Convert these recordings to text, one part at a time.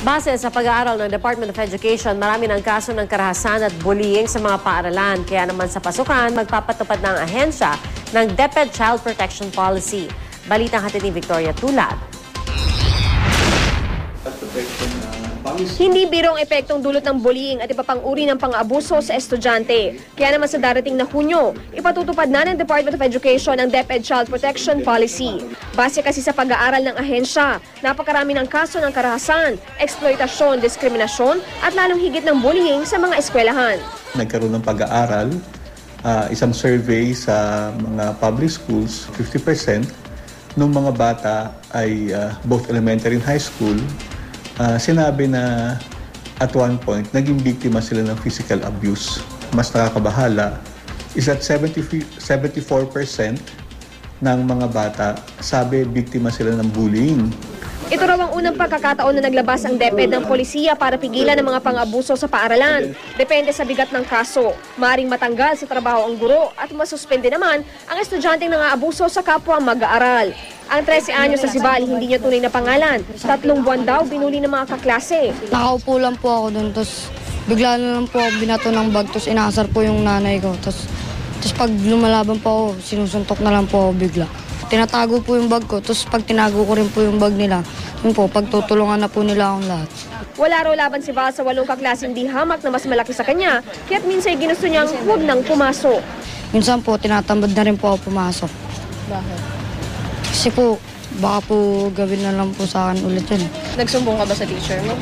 Base sa pag-aaral ng Department of Education, marami ng kaso ng karahasan at bullying sa mga paaralan. Kaya naman sa pasukan, magpapatupad ng ahensya ng DepEd Child Protection Policy. Balitang hatid ni Victoria Tulad. Hindi birong epektong dulot ng bullying at iba pang uri ng pang-abuso sa estudyante. Kaya naman sa darating na Hunyo, ipatutupad na ng Department of Education ang DepEd Child Protection Policy. Base kasi sa pag-aaral ng ahensya, napakarami ng kaso ng karahasan, eksploitasyon, diskriminasyon at lalong higit ng bullying sa mga eskwelahan. Nagkaroon ng pag-aaral, isang survey sa mga public schools, 50% ng mga bata ay both elementary and high school, sinabi na at one point, naging biktima sila ng physical abuse. Mas nakakabahala is that 74% ng mga bata sabi biktima sila ng bullying. Ito raw ang unang pagkakataon na naglabas ang DepEd ng polisiya para pigilan ang mga pang-abuso sa paaralan. Depende sa bigat ng kaso. Maaring matanggal sa trabaho ang guro at masuspende naman ang estudyanteng nang-aabuso sa kapwa mag-aaral. Ang 13 anyos sa Sibal, hindi niya tunay na pangalan. 3 buwan daw binuli ng mga kaklase. Nakaupo lang po ako doon, tapos bigla na lang po ako binato ng bag, tapos inaasar po yung nanay ko. Tapos pag lumalaban po ako, sinusuntok na lang po ako bigla. Tinatago po yung bag ko, tapos pag tinago ko rin po yung bag nila, yun po, pagtutulungan na po nila akong lahat. Wala raw laban si Val sa 8 kaklaseng di hamak na mas malaki sa kanya, kaya't minsan ginusto niyang huwag nang pumasok. Minsan po, tinatambad na rin po ako pumasok. Bakit? Kasi po, baka po gawin na lang po sa akin ulit yun. Nagsumbong ka ba sa teacher mo?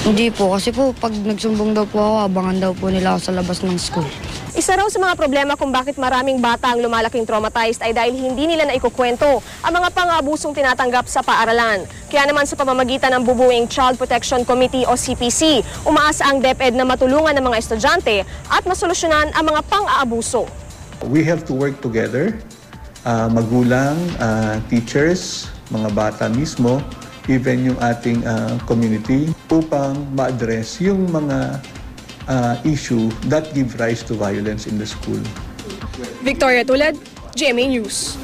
Hindi po, kasi po, pag nagsumbong daw po ako, abangan daw po nila ako sa labas ng school. Isa raw sa mga problema kung bakit maraming bata ang lumalaking traumatized ay dahil hindi nila naikukwento ang mga pang-aabusong tinatanggap sa paaralan. Kaya naman sa pamamagitan ng bubuing Child Protection Committee o CPC, umaasa ang DepEd na matulungan ng mga estudyante at masolusyonan ang mga pang-aabuso. We have to work together, magulang, teachers, mga bata mismo, even yung ating community upang ma-address yung mga issue that give rise to violence in the school. Victoria Tulad, GMA News.